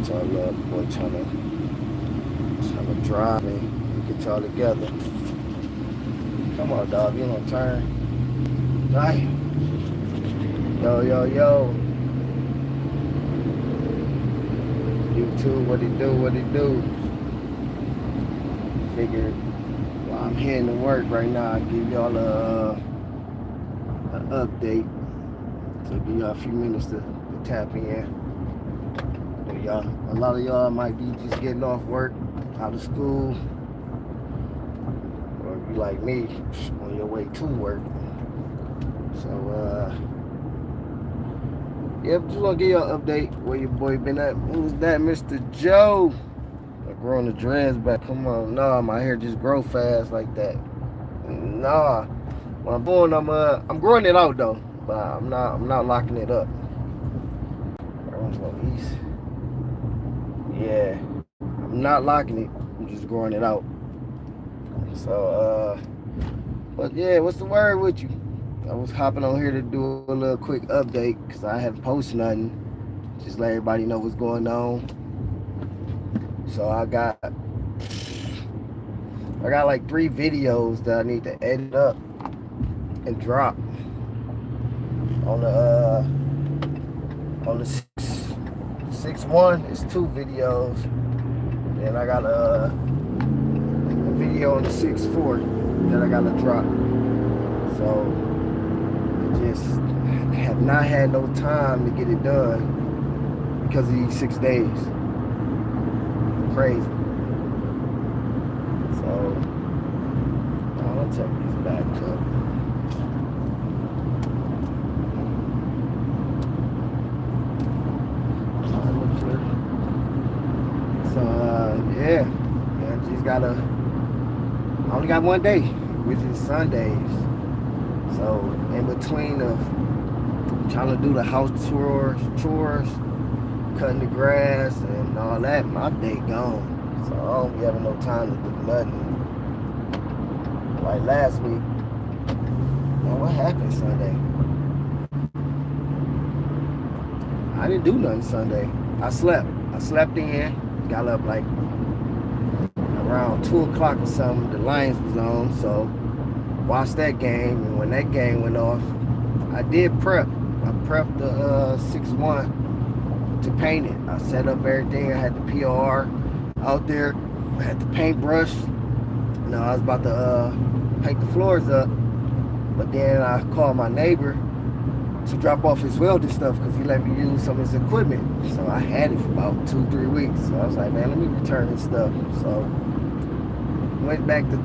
So I love boy trying to drive me and get y'all together. Come on, dog. You don't turn. Right. Yo, yo, yo. YouTube, what it do? What it do? Figured while I'm heading to work right now, I give y'all an update. So give y'all a few minutes to tap in. Y'all, a lot of y'all might be just getting off work, out of school, or if you like me, on your way to work. So, yep, just want to give y'all an update where your boy been at. Who's that, Mr. Joe? I'm growing the dreads back. Come on, nah, my hair just grow fast like that. Nah, when I'm born, I'm growing it out though, but I'm not locking it up. Everyone's going east. Yeah, I'm not locking it. I'm just growing it out. So, but yeah, what's the word with you? I was hopping on here to do a little quick update because I haven't posted nothing. Just let everybody know what's going on. So I got like 3 videos that I need to edit up and drop on the 6-1. It's 2 videos. And I got a video on the 6-4 that I gotta drop. So I just have not had no time to get it done because of these 6 days. Crazy. So I'll check these back up. So yeah, just gotta. I only got 1 day, which is Sundays. So in between of trying to do the house chores, cutting the grass and all that, my day gone. So I don't be having no time to do nothing. Like last week, man, what happened Sunday? I didn't do nothing Sunday. I slept in, got up like around 2 o'clock or something. The Lions was on, so watched that game. And when that game went off, I did prep. I prepped the 6-1 to paint it. I set up everything. I had the POR out there. I had the paintbrush. I was about to paint the floors up, but then I called my neighbor to drop off his welding stuff because he let me use some of his equipment. So I had it for about 2-3 weeks. So I was like, man, let me return his stuff. So went back to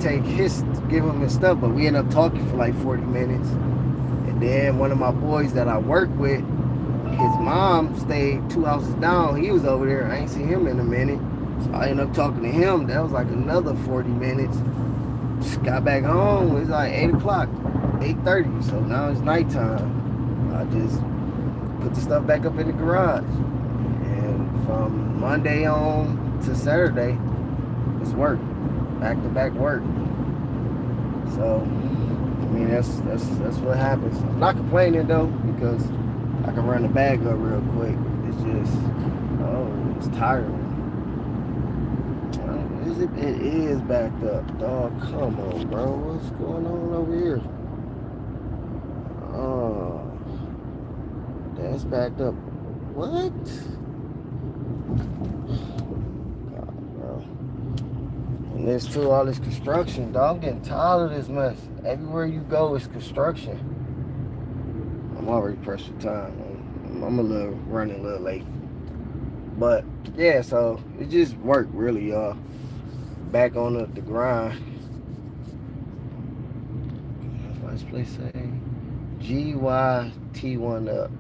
give him his stuff, but we ended up talking for like 40 minutes. And then one of my boys that I work with, his mom stayed 2 houses down. He was over there. I ain't seen him in a minute. So I ended up talking to him. That was like another 40 minutes. Just got back home. It was like 8 o'clock, 8:30. So now it's nighttime. I just put the stuff back up in the garage. And from Monday on to Saturday, it's work. Back-to-back work. So, I mean, that's what happens. I'm not complaining though, because I can run the bag up real quick. It's just, it's tiring. It is backed up, dog. Come on, bro. What's going on over here? That's backed up. What? God, bro. And there's too all this construction, dog. I'm getting tired of this mess. Everywhere you go is construction. I'm already pressed for time. I'm running a little late. But yeah, so it just worked really, y'all. Back on the grind. What's this place saying? GYT1 up.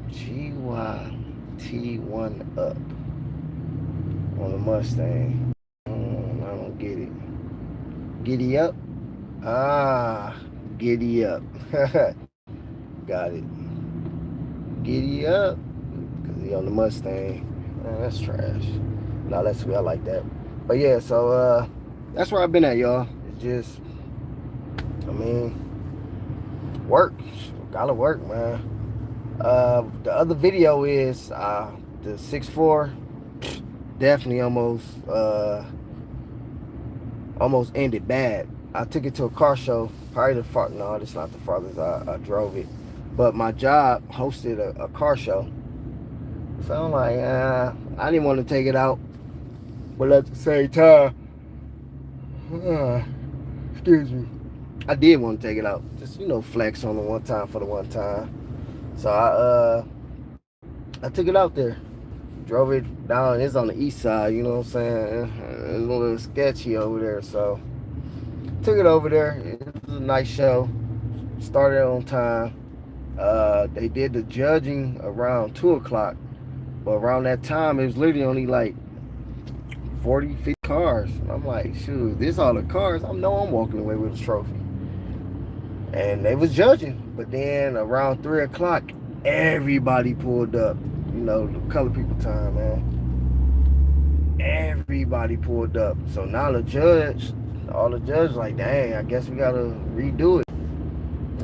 GYT1 up on the Mustang. I don't get it. Giddy up? Giddy up. Got it. Giddy up. Because he on the Mustang. Man, that's trash. No, that's sweet. I like that. But yeah, so that's where I've been at, y'all. It's just, I mean, work. Gotta work, man. The other video is the 6.4 definitely almost ended bad. I took it to a car show. Probably the far. No, it's not the farthest I drove it. But my job hosted a car show. So I'm like, I didn't want to take it out. But at the same time, excuse me, I did want to take it out. Just, flex on the one time for the one time. So I took it out there. Drove it down. It's on the east side, you know what I'm saying? It's a little sketchy over there. So took it over there. It was a nice show. Started on time. They did the judging around 2 o'clock. But around that time, it was literally only like 40, 50 cars. And I'm like, shoot, this all the cars. I know I'm walking away with a trophy. And they was judging. But then around 3 o'clock, everybody pulled up. The color people time, man. Everybody pulled up. So now all the judges like, dang, I guess we gotta redo it.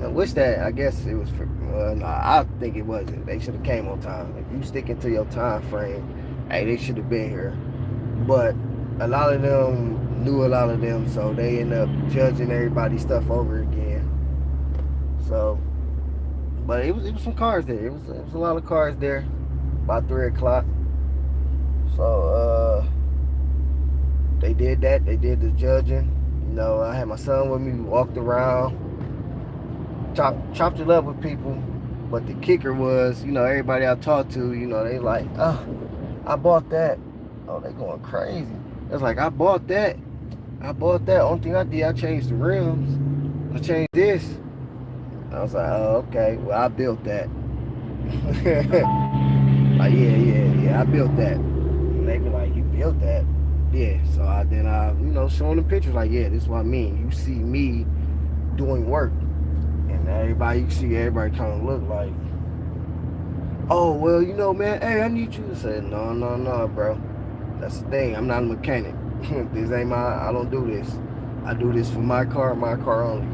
I wish that, I guess it was for, no, I think it wasn't. They should have came on time. If you sticking to your time frame, hey, they should have been here. But a lot of them knew a lot of them, so they end up judging everybody's stuff over again. So, but it was some cars there. It was a lot of cars there by 3 o'clock. So they did that. They did the judging. I had my son with me. We walked around, chopped it up with people. But the kicker was, everybody I talked to, they like, oh, I bought that. Oh, they going crazy. It's like, I bought that. Only thing I did, I changed the rims. I changed this. I was like, oh, okay. Well, I built that. Like, yeah, I built that. And they be like, you built that? Yeah. So I showing them pictures like, yeah, this is what I mean. You see me doing work. And everybody kind of look like, oh, well, man, hey, I need you to say, no, bro. That's the thing. I'm not a mechanic. This ain't I don't do this. I do this for my car only.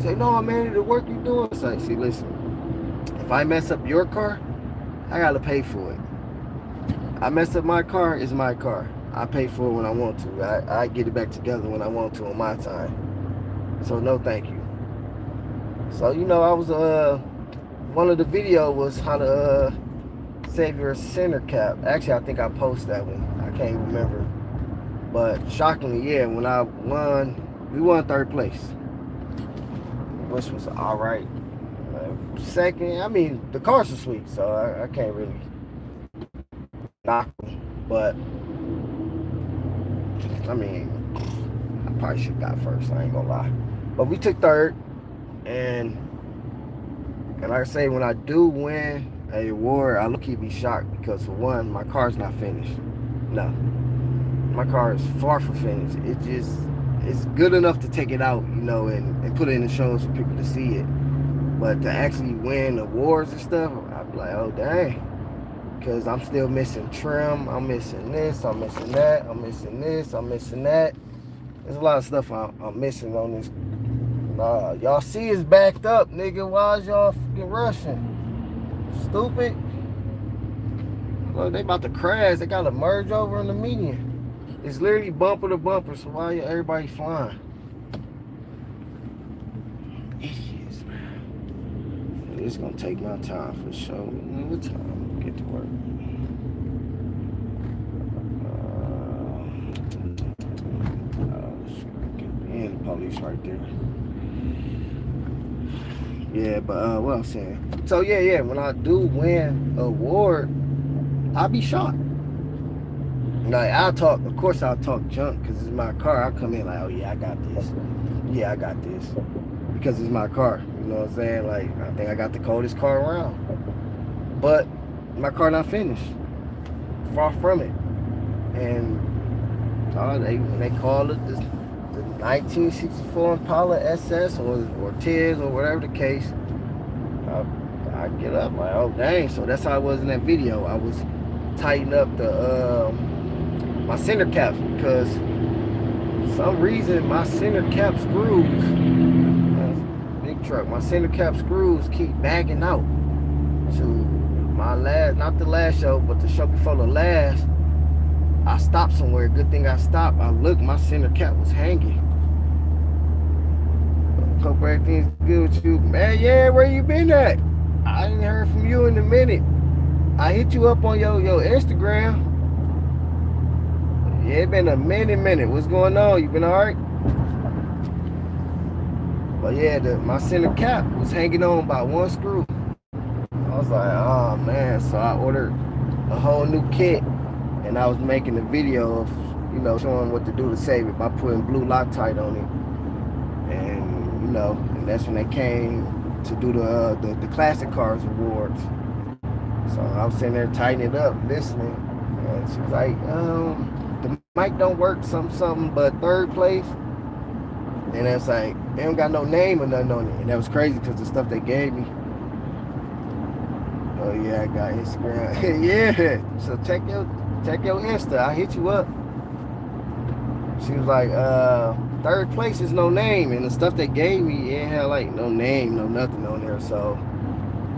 Say, no, man, the work you doing. Say, see, listen, if I mess up your car, I gotta pay for it. I mess up my car, it's my car. I pay for it when I want to. I get it back together when I want to on my time. So no thank you. So I was one of the video was how to save your center cap. Actually, I think I posted that one. I can't remember. But shockingly, yeah, when I won, we won 3rd place, which was all right. Second, I mean, the cars are sweet, so I can't really knock them. But I mean, I probably should have got first. I ain't gonna lie. But we took 3rd, and like I say, when I do win a award, I look be shocked because for one, my car's not finished. No, my car is far from finished. It's good enough to take it out, and put it in the shows for people to see it. But to actually win awards and stuff, I'd be like, oh, dang. Because I'm still missing trim. I'm missing this. I'm missing that. I'm missing this. I'm missing that. There's a lot of stuff I'm missing on this. Y'all see it's backed up, nigga. Why is y'all fucking rushing? Stupid. Look, they about to crash. They got to merge over in the median. It's literally bumper to bumper, so why everybody flying? It's gonna take my time for sure. What time? Get to work. And the police right there. Yeah, but what I'm saying. So yeah. When I do win an award, I'll be shocked. Like I'll talk. Of course, I'll talk junk because it's my car. I come in like, oh yeah, I got this. Yeah, I got this because it's my car. You know what I'm saying? Like, I think I got the coldest car around. But my car not finished. Far from it. And they call it the 1964 Impala SS or TIS or whatever the case. I get up like, oh dang. So that's how I was in that video. I was tightening up the my center caps because for some reason my center cap screws, big truck, my center cap screws keep bagging out. So my last, not the last show, but the show before the last, I stopped somewhere. Good thing I stopped. I looked, my center cap was hanging. Hope everything's good with you. Man, yeah, where you been at? I ain't heard from you in a minute. I hit you up on your Instagram. Yeah, it been a minute. What's going on? You been alright? But yeah, my center cap was hanging on by one screw. I was like, oh man. So I ordered a whole new kit, and I was making a video of, showing what to do to save it by putting blue Loctite on it. And and that's when they came to do the Classic Cars Awards. So I was sitting there tightening it up, listening, and she was like, the mic don't work, something, but third place. And it's like, they don't got no name or nothing on it. And that was crazy because the stuff they gave me. Oh yeah, I got Instagram. Yeah, so check your Insta. I'll hit you up. She was like, third place is no name, and the stuff they gave me, it had like no name, no nothing on there. So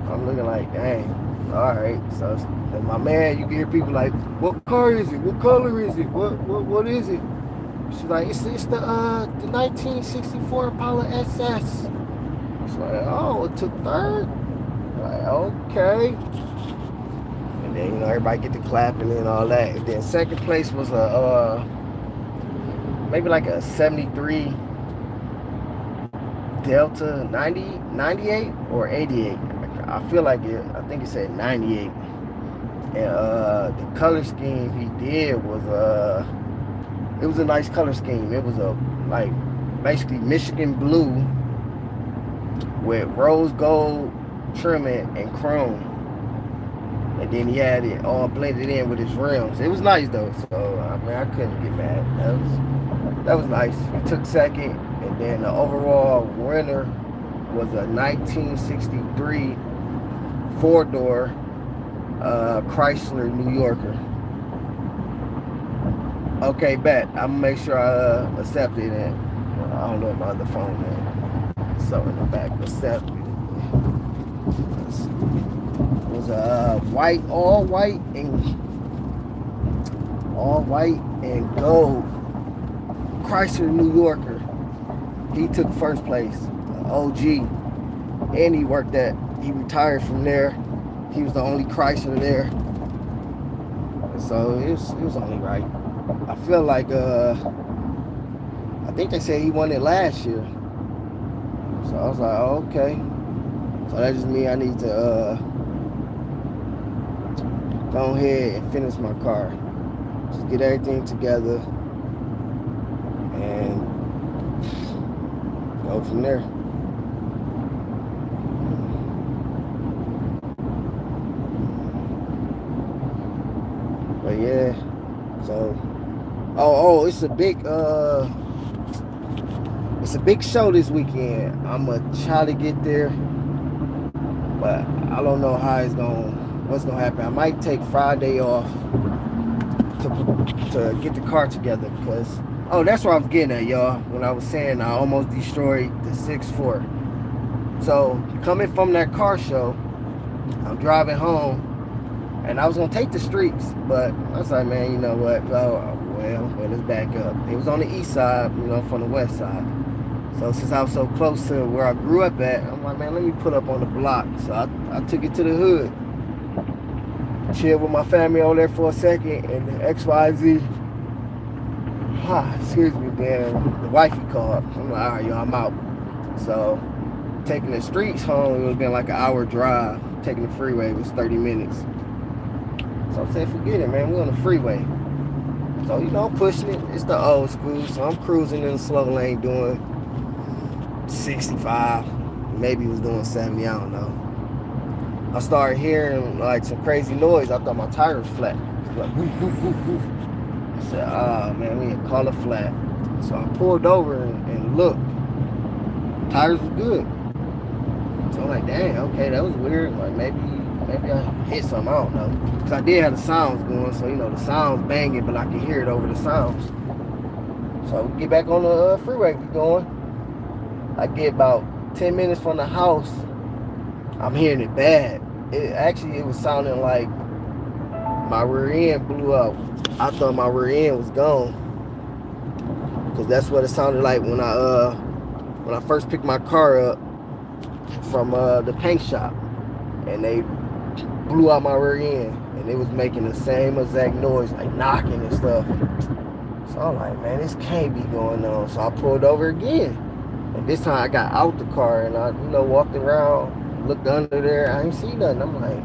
I'm looking like, dang, all right. So my man, you can hear people like, what car is it? What color is it? What is it? She's like, it's the 1964 Impala SS. It's like, oh, it took third. Like, okay. And then everybody get to clapping and all that. And then second place was a maybe like a 73 Delta 98 or 88. I feel like it. I think it said 98. And the color scheme he did was it was a nice color scheme. It was basically Michigan blue with rose gold trimming and chrome. And then he had it all blended in with his rims. It was nice though, so I couldn't get mad. That was nice. He took second, and then the overall winner was a 1963 four-door Chrysler New Yorker. Okay, bet. I'm gonna make sure I accept it. And I don't know if my other phone is so in the back. Accept it. It was a all white and gold Chrysler New Yorker. He took first place, OG, and he retired from there. He was the only Chrysler there, so it was only right. I feel like I think they said he won it last year, so I was like, oh, okay. So that just means I need to go ahead and finish my car, just get everything together and go from there. But yeah, so it's a big show this weekend. I'm gonna try to get there, but I don't know what's gonna happen. I might take Friday off to get the car together, because that's what I was getting at, y'all, when I was saying I almost destroyed the 6.4. So coming from that car show, I'm driving home, and I was gonna take the streets, but I was like, man, you know what? Well, let's back up. It was on the east side, from the west side. So since I was so close to where I grew up at, I'm like, man, let me put up on the block. So I took it to the hood, chilled with my family over there for a second, and the XYZ. Excuse me, then the wifey called. I'm like, all right, yo, I'm out. So taking the streets home, it would have been like an hour drive. Taking the freeway was 30 minutes. So I said, forget it, man. We're on the freeway. So, I'm pushing it. It's the old school. So I'm cruising in the slow lane doing 65. Maybe was doing 70. I don't know. I started hearing like some crazy noise. I thought my tire was flat. It was like, woof, woof, woof, woof. I said, man, we need to call it flat. So I pulled over and looked. Tires were good. So I'm like, dang, okay, that was weird. Like maybe I hit something, I don't know. Because I did have the sounds going, so the sounds banging, but I could hear it over the sounds. So we get back on the freeway, keep going. I get about 10 minutes from the house. I'm hearing it bad. it was sounding like my rear end blew up. I thought my rear end was gone, cause that's what it sounded like when I first picked my car up from the paint shop, and they blew out my rear end, and it was making the same exact noise, like knocking and stuff. So I'm like, man, this can't be going on. So I pulled over again, and this time I got out the car and I, walked around, looked under there. I ain't see nothing. I'm like,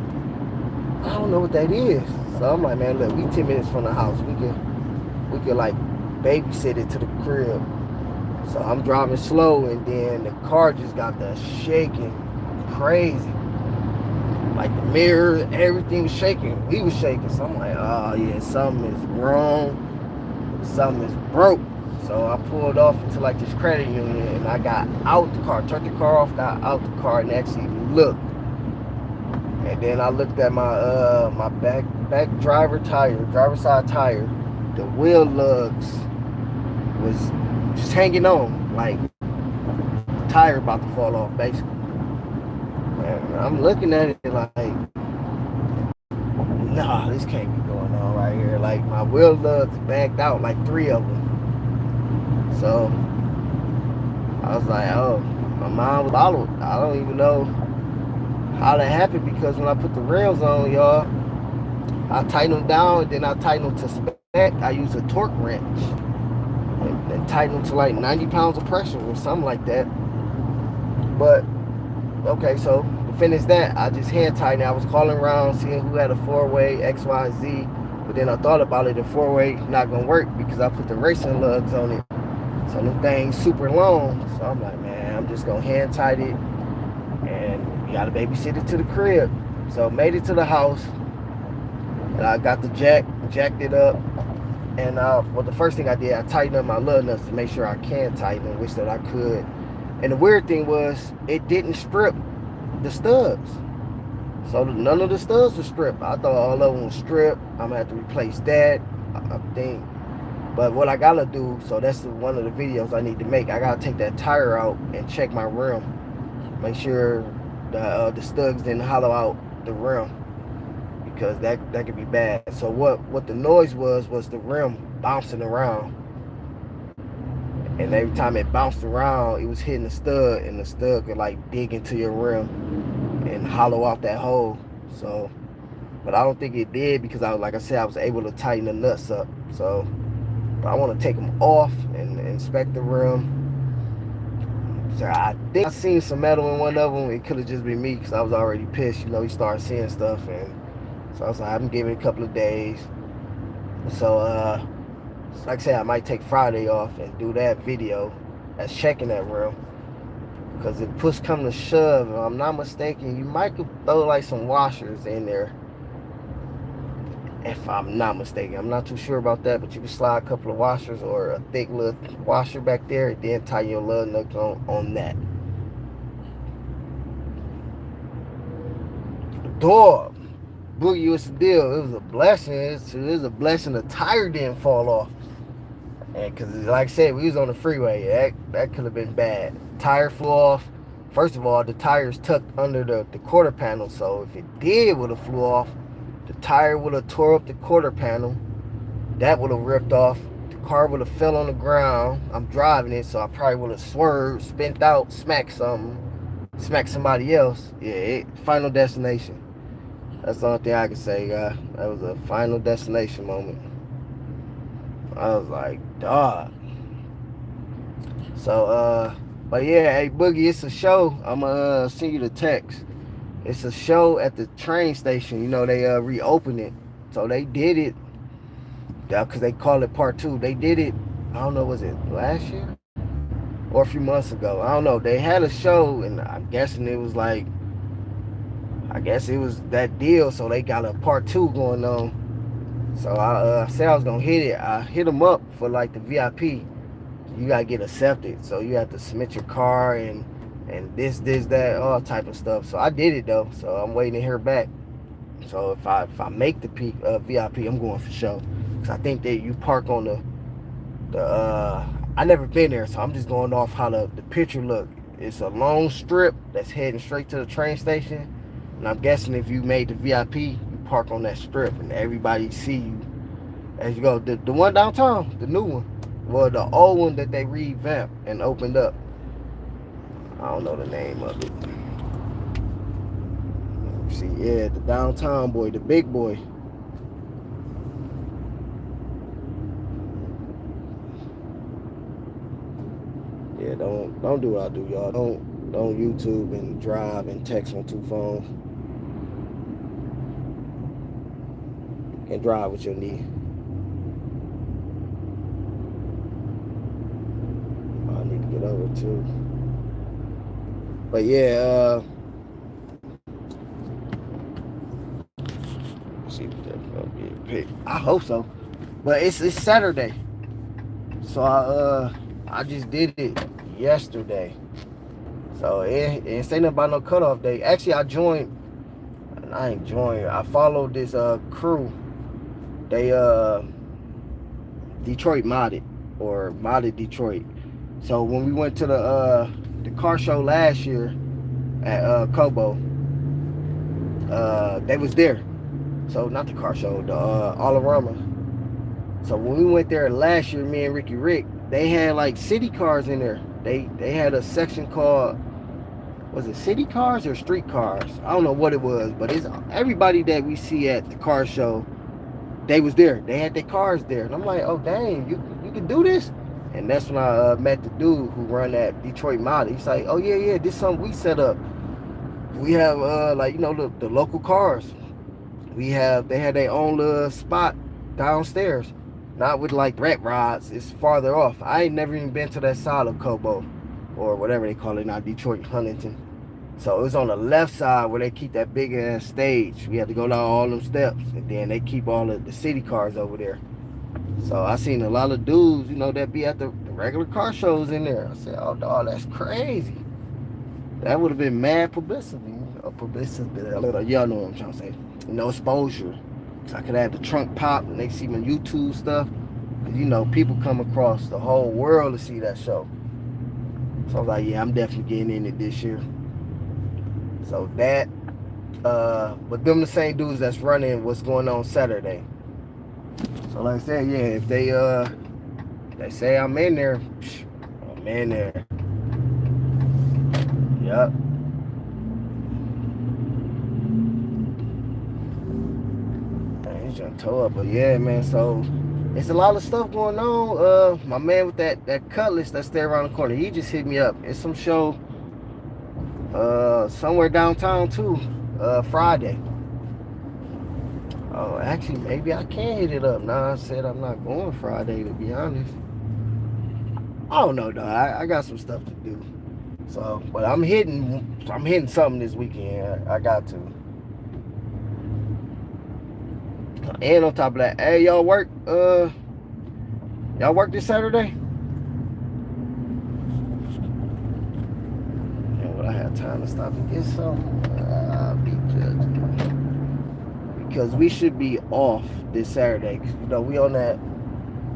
I don't know what that is. So I'm like, man, look, we 10 minutes from the house. We could like babysit it to the crib. So I'm driving slow, and then the car just got the shaking crazy. Like the mirrors, everything was shaking. We was shaking. So I'm like, oh yeah, something is wrong. Something is broke. So I pulled off into like this credit union, and I got out the car, turned the car off, got out the car, and actually looked. And then I looked at my my back driver side tire. The wheel lugs was just hanging on, like the tire about to fall off, basically. And I'm looking at it like, nah, this can't be going on right here. Like my wheel lugs backed out, like 3 of them. So I was like, oh, my mind was followed. I don't even know how that happened, because when I put the rails on, y'all, I tighten them down, and then I tighten them to spec. I use a torque wrench and tighten them to like 90 pounds of pressure or something like that. But okay, so to finish that, I just hand tightened it. I was calling around, seeing who had a 4-way X, Y, Z. But then I thought about it, the 4-way not gonna work because I put the racing lugs on it. So them things super long. So I'm like, man, I'm just gonna hand tighten it, and we gotta babysit it to the crib. So made it to the house, and I got the jacked it up. And well, the first thing I did, I tightened up my lug nuts to make sure I can tighten them, which that I could. And the weird thing was, it didn't strip the studs. So none of the studs were stripped. I thought all of them were stripped. I'm gonna have to replace that, I think. But what I gotta do, so that's one of the videos I need to make. I gotta take that tire out and check my rim, make sure the studs didn't hollow out the rim, because that could be bad. So what the noise was the rim bouncing around. And every time it bounced around, it was hitting the stud, and the stud could like dig into your rim and hollow out that hole. So, but I don't think it did, because like I said, I was able to tighten the nuts up. So, but I want to take them off and inspect the rim. So I think I seen some metal in one of them. It could have just been me, because I was already pissed. You start seeing stuff, and so I was like, I'm giving it a couple of days. So, like I said, I might take Friday off and do that video as checking that rim. Because if push come to shove, if I'm not mistaken, you might could throw like some washers in there. If I'm not mistaken. I'm not too sure about that, but you can slide a couple of washers or a thick little washer back there, and then tie your lug nuts on that. Dog. Boogie, what's the deal? It was a blessing. It was a blessing the tire didn't fall off. And because, like I said, we was on the freeway. That could have been bad. Tire flew off. First of all, the tire's tucked under the quarter panel. So if it would have flew off, the tire would have tore up the quarter panel. That would have ripped off. The car would have fell on the ground. I'm driving it, so I probably would have swerved, spent out, smacked somebody else. Yeah, final destination. That's the only thing I can say, guy. That was a final destination moment. I was like, dog. So, but yeah, hey, Boogie, it's a show. I'm gonna send you the text. It's a show at the train station. They reopened it. So they did it, because they call it part 2. They did it, I don't know, was it last year? Or a few months ago? I don't know. They had a show, and I'm guessing it was like, I guess it was that deal, so they got a part 2 going on. So I said I was gonna hit it. I hit them up for like the VIP. You gotta get accepted, so you have to submit your car and this, that, all type of stuff. So I did it though. So I'm waiting to hear back. So if I make the VIP, I'm going for sure. Cause I think that you park on the I never been there, so I'm just going off how the picture look. It's a long strip that's heading straight to the train station. And I'm guessing if you made the VIP, you park on that strip and everybody see you as you go. The one downtown, the new one, well, the old one that they revamped and opened up. I don't know the name of it. See, yeah, the downtown boy, the big boy. Yeah, don't do what I do, y'all. Don't YouTube and drive and text on 2 phones. And drive with your knee. I need to get over too. But yeah, see if that's gonna be a pick. I hope so. But it's Saturday. So I just did it yesterday. So it ain't say nothing about no cutoff day. Actually, I ain't joined. I followed this crew. They Detroit modded or modded Detroit. So when we went to the car show last year at Kobo, they was there. So not the car show, the All-Arama. So when we went there last year, me and Ricky Rick, they had like city cars in there. They had a section called, was it city cars or street cars? I don't know what it was, but it's everybody that we see at the car show, they was there. They had their cars there. And I'm like, oh dang, you can do this? And that's when I met the dude who run that Detroit Mod. He's like, oh yeah, this is something we set up. We have like, you know, the local cars. They had their own little spot downstairs. Not with like rat rods. It's farther off. I ain't never even been to that side of Kobo or whatever they call it now, Detroit, Huntington. So it was on the left side where they keep that big ass stage. We had to go down all them steps, and then they keep all of the city cars over there. So I seen a lot of dudes, you know, that be at the regular car shows in there. I said, oh dog, that's crazy. That would have been mad publicity. Y'all know what I'm trying to say. You know, exposure. So I could have the trunk pop and they see my YouTube stuff. You know, people come across the whole world to see that show. So I was like, yeah, I'm definitely getting in it this year. So that, but them the same dudes that's running what's going on Saturday. So like I said, yeah, if they say I'm in there, I'm in there. Yep. He's trying to toe up, but yeah, man. So it's a lot of stuff going on. My man with that Cutlass that's there around the corner, he just hit me up. It's some show somewhere downtown too, Friday. Oh, actually, maybe I can hit it up. Nah, I said I'm not going Friday, to be honest. I don't know, though. I got some stuff to do. So, but I'm hitting something this weekend. I got to. And on top of that, hey, y'all work this Saturday? And would I have time to stop and get some? I'll be judged. Because we should be off this Saturday. You know, we on the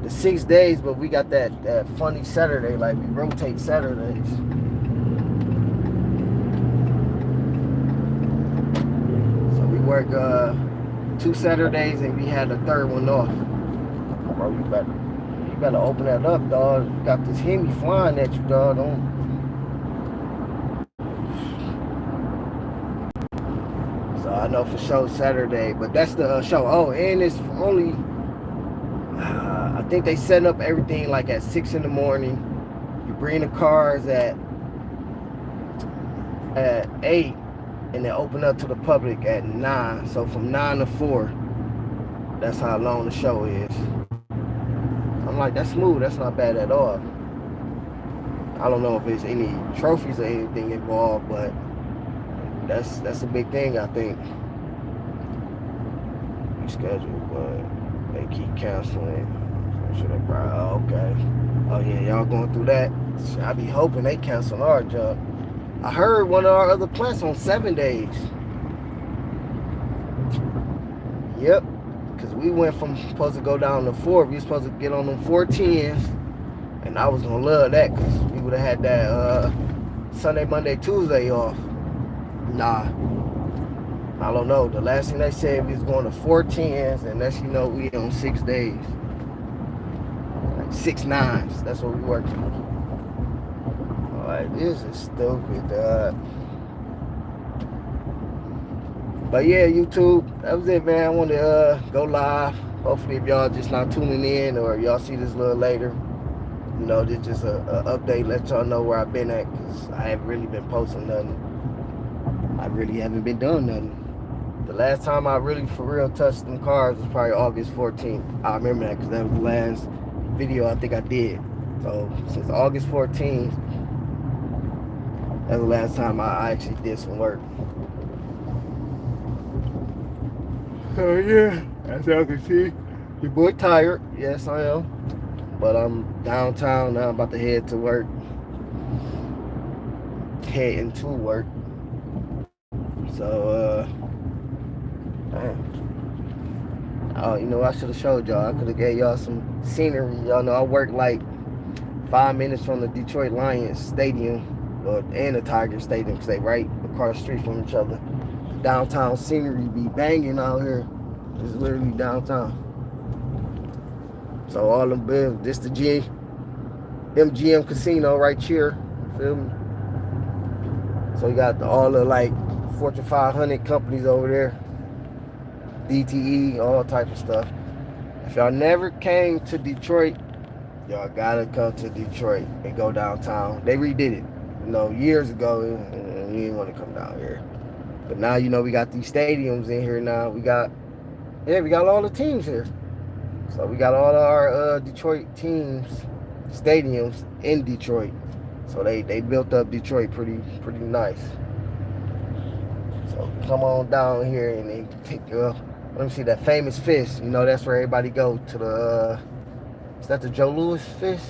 6 days, but we got that funny Saturday, like we rotate Saturdays. So we work 2 Saturdays and we had a third one off. Bro, you better open that up, dog. You got this Hemi flying at you, dog. So I know for sure Saturday, but that's the show. Oh, and it's only, I think they set up everything like at 6 in the morning. You bring the cars at 8, and they open up to the public at 9. So from 9 to 4, that's how long the show is. I'm like, that's smooth. That's not bad at all. I don't know if there's any trophies or anything involved, but that's a big thing, I think. Rescheduled, but they keep canceling. So should they probably? Oh, okay. Oh yeah, y'all going through that? I be hoping they cancel our job. I heard one of our other plants on 7 days. Yep, because we went from supposed to go down to 4. We were supposed to get on them 410s, and I was gonna love that because we would have had that Sunday, Monday, Tuesday off. Nah, I don't know. The last thing they said we was going to 410s, and that's, you know, we on 6 days. Like 6 nines. That's what we working. Like, this is stupid, dog. But yeah, YouTube, that was it, man. I wanted to go live. Hopefully, if y'all just not tuning in, or y'all see this a little later, you know, this just a update, let y'all know where I've been at, because I haven't really been posting nothing. I really haven't been doing nothing. The last time I really for real touched them cars was probably August 14th. I remember that because that was the last video I think I did. So since August 14th, that was the last time I actually did some work. So yeah, as y'all can see, your boy tired. Yes, I am. But I'm downtown now. I'm about to head to work. Heading to work. So, oh, you know, I should have showed y'all. I could have gave y'all some scenery. Y'all know I work like 5 minutes from the Detroit Lions Stadium and the Tigers Stadium, because they right across the street from each other. Downtown scenery be banging out here. It's literally downtown. So all them bills, this the MGM Casino right here. Feel me? So you got all the like Fortune 500 companies over there. DTE, all types of stuff. If y'all never came to Detroit, y'all gotta come to Detroit and go downtown. They redid it, you know, years ago, and you didn't want to come down here. But now, you know, we got these stadiums in here now. We got all the teams here. So we got all of our Detroit teams, stadiums in Detroit. So they built up Detroit pretty nice. So come on down here and they take let me see that famous fish. You know, that's where everybody go to the is that the Joe Louis fish?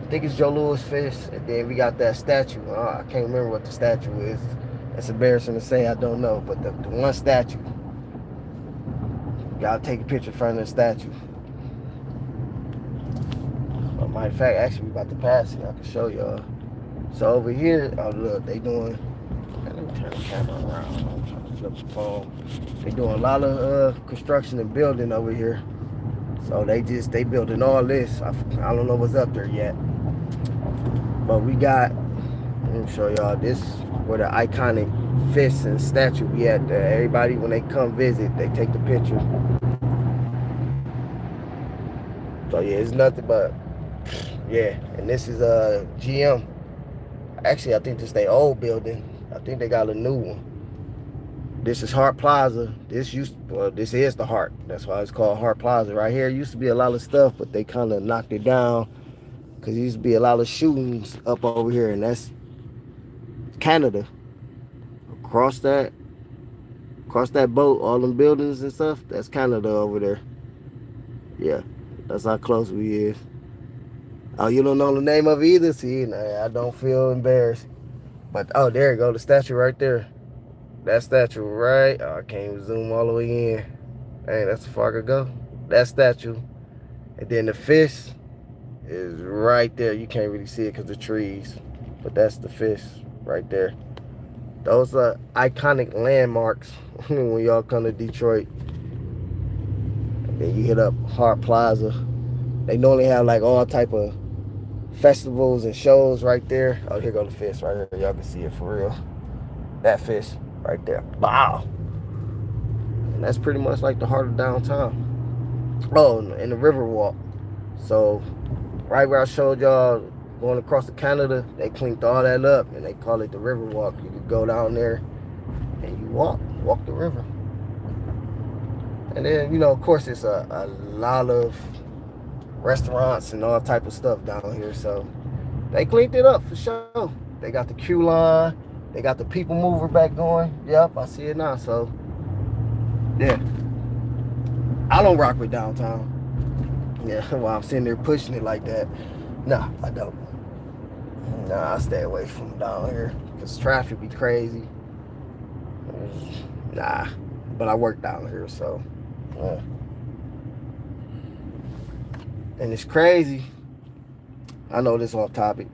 I think it's Joe Louis fish. And then we got that statue. I can't remember what the statue is. It's embarrassing to say, I don't know. But the one statue. Y'all take a picture in front of the statue. Well, matter of fact, actually, we about to pass it. I can show y'all. So over here, oh look, they doing. Let me turn the camera around. I'm trying to flip the phone. They doing a lot of construction and building over here. So they building all this. I don't know what's up there yet. But we got. Let me show y'all this. Where the iconic fish and statue be at. Everybody, when they come visit, they take the picture. So yeah, it's nothing but, yeah. And this is GM. Actually, I think this is their old building. I think they got a new one. This is Hart Plaza. This is the Hart. That's why it's called Hart Plaza. Right here used to be a lot of stuff, but they kind of knocked it down because there used to be a lot of shootings up over here, and that's Canada. Across that boat, all them buildings and stuff, that's Canada over there. Yeah, that's how close we is. Oh, you don't know the name of it either? See, I don't feel embarrassed. But, oh, there you go, the statue right there. That statue right, oh, I can't even zoom all the way in. Hey, that's as far I could go. That statue. And then the fish is right there. You can't really see it because of the trees. But that's the fish right there. Those are iconic landmarks when y'all come to Detroit. And then you hit up Hart Plaza. They normally have like all type of festivals and shows right there. Oh, here go the fish right here. Y'all can see it for real. That fish right there. Wow. And that's pretty much like the heart of downtown. Oh, and the Riverwalk. So right where I showed y'all going across to Canada, they cleaned all that up and they call it the Riverwalk. You could go down there and you walk the river. And then, you know, of course, it's a lot of restaurants and all type of stuff down here. So they cleaned it up for sure. They got the queue line. They got the people mover back going. Yep, I see it now. So, yeah. I don't rock with downtown. Yeah, while I'm sitting there pushing it like that. Nah, I don't. Nah, I stay away from down here. Because traffic be crazy. Nah. But I work down here, so. Yeah. And it's crazy. I know this off topic.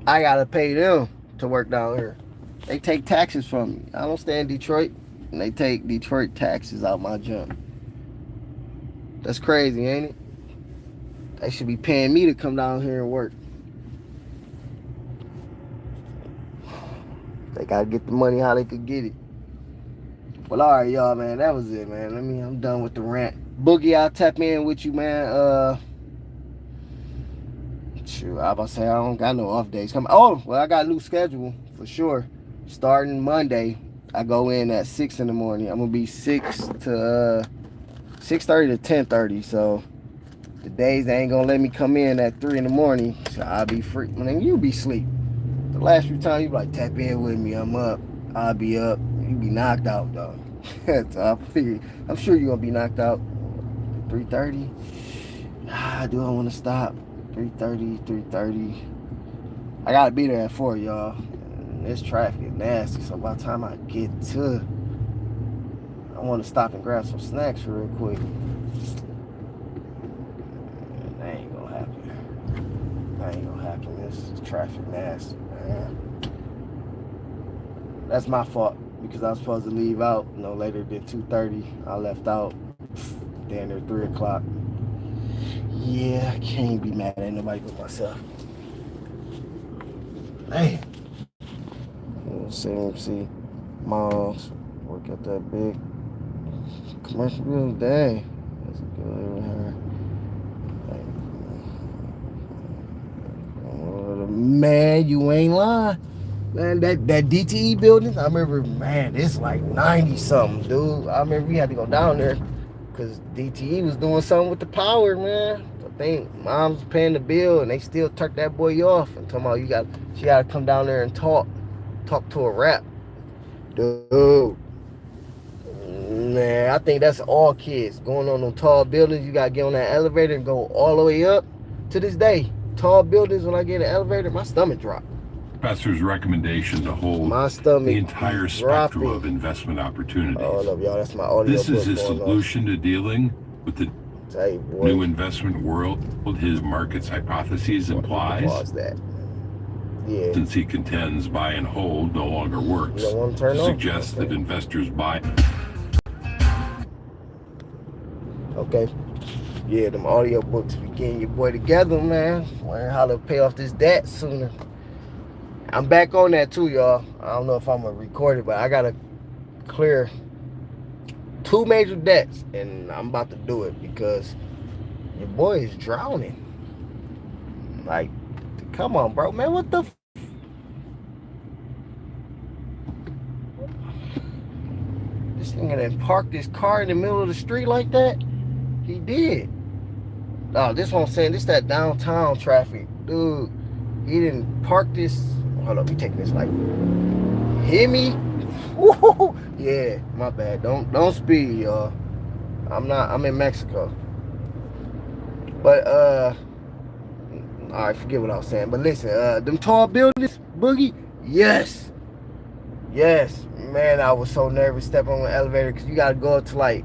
I gotta pay them to work down here. They take taxes from me. I don't stay in Detroit, and they take Detroit taxes out my junk. That's crazy, ain't it? They should be paying me to come down here and work. They gotta get the money how they could get it. Well, all right, y'all, man. That was it, man. I'm done with the rant. Boogie, I'll tap in with you, man. Shoot, I about to say I don't got no off days coming. Oh, well, I got a new schedule for sure. Starting Monday, I go in at 6 in the morning. I'm gonna be 6:30 to 10:30. So the days they ain't gonna let me come in at 3 in the morning. So I'll be free. I mean, you be asleep. The last few times you be like, tap in with me. I'm up. I'll be up. You be knocked out, though. So I figured, I'm sure you're gonna be knocked out. 3:30. Do I want to stop? 3:30. I gotta be there at 4, y'all. This traffic is nasty, so by the time I get to, I want to stop and grab some snacks real quick. That ain't gonna happen. This traffic nasty, man. That's my fault, because I was supposed to leave out no later than 2:30. I left out down there 3 o'clock. Yeah, I can't be mad at nobody but myself. Hey. CMC Moms work at that big commercial building. Dang. That's a good over here. Man, you ain't lying. Man, that DTE building, I remember, man, it's like 90 something, dude. I remember we had to go down there because DTE was doing something with the power, man. I think Mom's paying the bill and they still turned that boy off and talking about she gotta come down there and talk to a rap. Dude. Man, I think that's all kids. Going on tall buildings, you gotta get on that elevator and go all the way up. To this day, tall buildings, when I get in the elevator, my stomach drops. Professor's recommendation to hold the entire spectrum of investment opportunities. Hold up, y'all. That's my audio. This is his solution to dealing with the new investment world. His markets hypotheses implies. Pause that. Yeah. Since he contends buy and hold no longer works, suggests that investors buy. Okay. Yeah, them audio books be getting your boy together, man. Learn how to pay off this debt sooner. I'm back on that too, y'all. I don't know if I'm gonna record it, but I gotta clear 2 major debts, and I'm about to do it because your boy is drowning. Like, come on, bro, man. What the? This nigga done parked his car in the middle of the street like that? He did. Oh, this one I'm saying, this that downtown traffic, dude. He didn't park this. Hold up, we taking this like. Hear me? Woo! Yeah, my bad. Don't speed, y'all. I'm in Mexico. But alright, forget what I was saying. But listen, them tall buildings, Boogie, yes. Man, I was so nervous stepping on the elevator because you gotta go up to like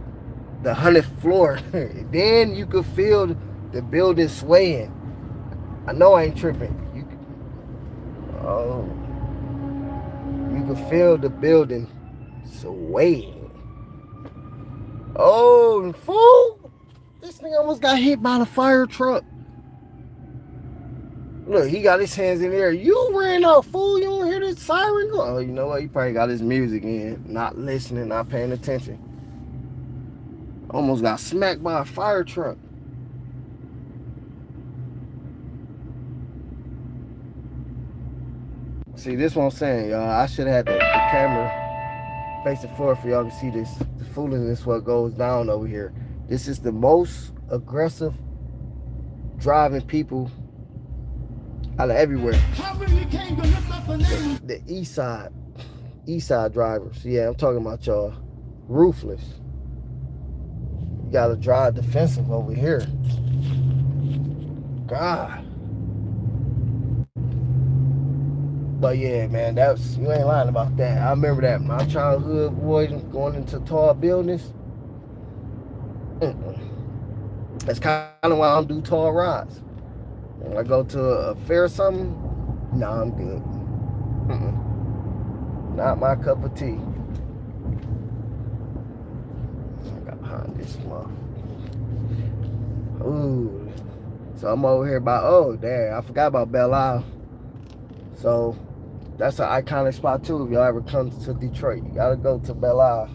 the 100th floor. Then you could feel the building swaying. I know I ain't tripping. You can feel the building swaying. Oh, fool! This thing almost got hit by the fire truck. Look, he got his hands in the air. You ran out, fool. You don't hear this siren? Oh, you know what? He probably got his music in, not listening, not paying attention. Almost got smacked by a fire truck. See, this what I'm saying, y'all. I should have had the camera facing forward for y'all to see this. The foolishness what goes down over here. This is the most aggressive driving people out of everywhere. The east side drivers. Yeah, I'm talking about y'all. Ruthless. You gotta drive defensive over here. God. But yeah, man, you ain't lying about that. I remember that my childhood, boy, going into tall buildings. That's kind of why I don't do tall rides. When I go to a fair or something, nah, I'm good. Not my cup of tea. I got behind this one. Ooh. So I'm over here by, oh, damn, I forgot about Belle Isle. So that's an iconic spot too. If y'all ever come to Detroit, you gotta go to Belle Isle.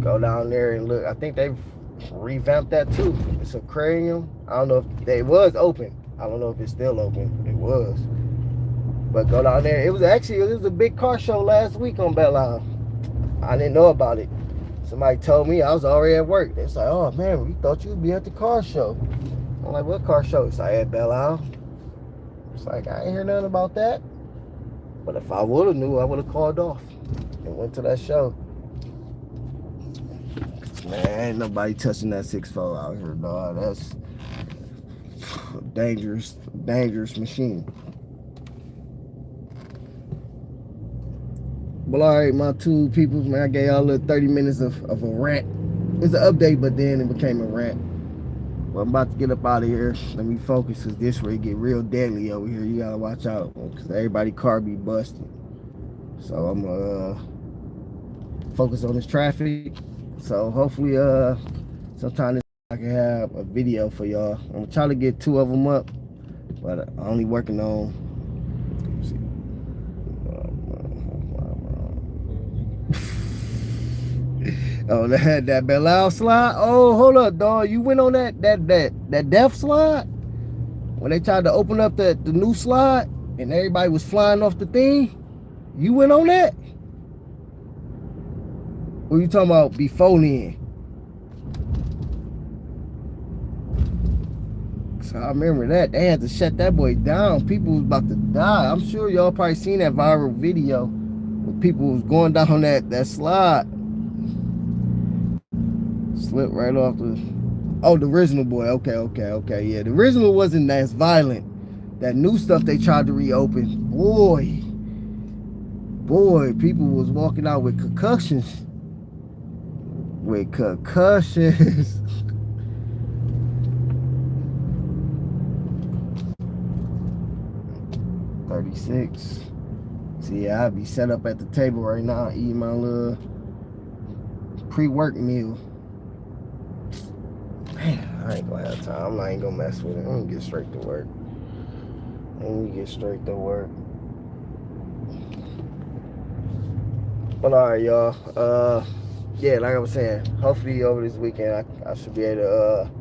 Go down there and look. I think they've revamped that too. It's an aquarium. I don't know if it was open. I don't know if it's still open. It was. But go down there. It was a big car show last week on Belle Isle. I didn't know about it. Somebody told me. I was already at work. It's like, oh man, we thought you'd be at the car show. I'm like, what car show? It's like at Belle Isle. It's like, I ain't hear nothing about that. But if I would have knew, I would have called off and went to that show. Man, ain't nobody touching that 6.4 out here, dog. That's a dangerous machine. But all right, my two people, man, I gave y'all a little 30 minutes of a rant. It's an update, but then it became a rant. Well, I'm about to get up out of here. Let me focus, because this way it get real deadly over here. You gotta watch out, because everybody's car be busted. So I'm gonna focus on this traffic. So hopefully sometime this I can have a video for y'all. I'm gonna try to get 2 of them up, but I'm only working on, let's see. Oh, that Belle Isle slide. Oh, hold up, dog. You went on that death slide when they tried to open up the new slide and everybody was flying off the thing. You went on that? What are you talking about before then? So I remember that. They had to shut that boy down. People was about to die. I'm sure y'all probably seen that viral video where people was going down that slide. Slipped right off the original boy. Okay. Yeah, the original wasn't as violent. That new stuff they tried to reopen. Boy, people was walking out with concussions. 36. See, yeah, I'd be set up at the table right now eating my little pre-work meal. Man, I ain't gonna have time. I ain't gonna mess with it. I'm gonna get straight to work. But alright, y'all. Yeah, like I was saying, hopefully over this weekend I should be able to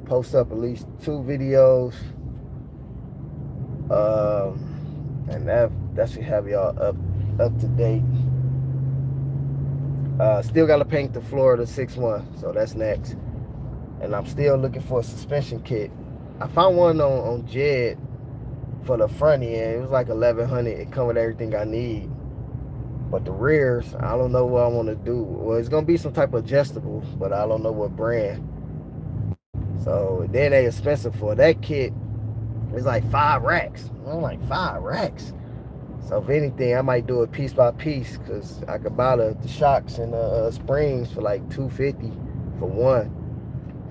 post up at least 2 videos. And that should have y'all up to date. Still gotta paint the floor of the 6.1, so that's next. And I'm still looking for a suspension kit. I found one on Jed for the front end. It was like $1,100. It come with everything I need. But the rears, I don't know what I want to do. Well, it's gonna be some type of adjustable, but I don't know what brand. So then they expensive for that kit. It's like 5 racks. I'm like 5 racks. So if anything, I might do it piece by piece, because I could buy the shocks and the springs for like $250 for one.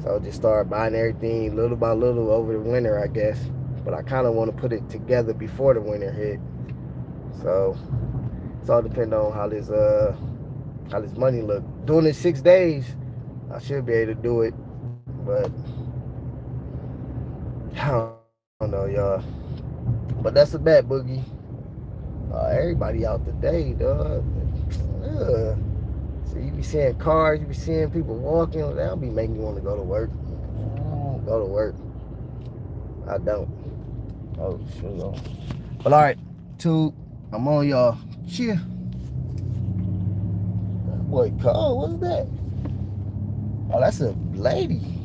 So I'll just start buying everything little by little over the winter, I guess. But I kind of want to put it together before the winter hit. So it's all depend on how this money look. Doing it 6 days, I should be able to do it. But I don't know, y'all. But that's a bet, Boogie. Everybody out today, dog. So you be seeing cars, you be seeing people walking. That'll be making you want to go to work. I don't go to work. I don't. Oh, sure. But all right, 2. I'm on, y'all. Cheer. That boy, Cole, what's that? Oh, that's a lady.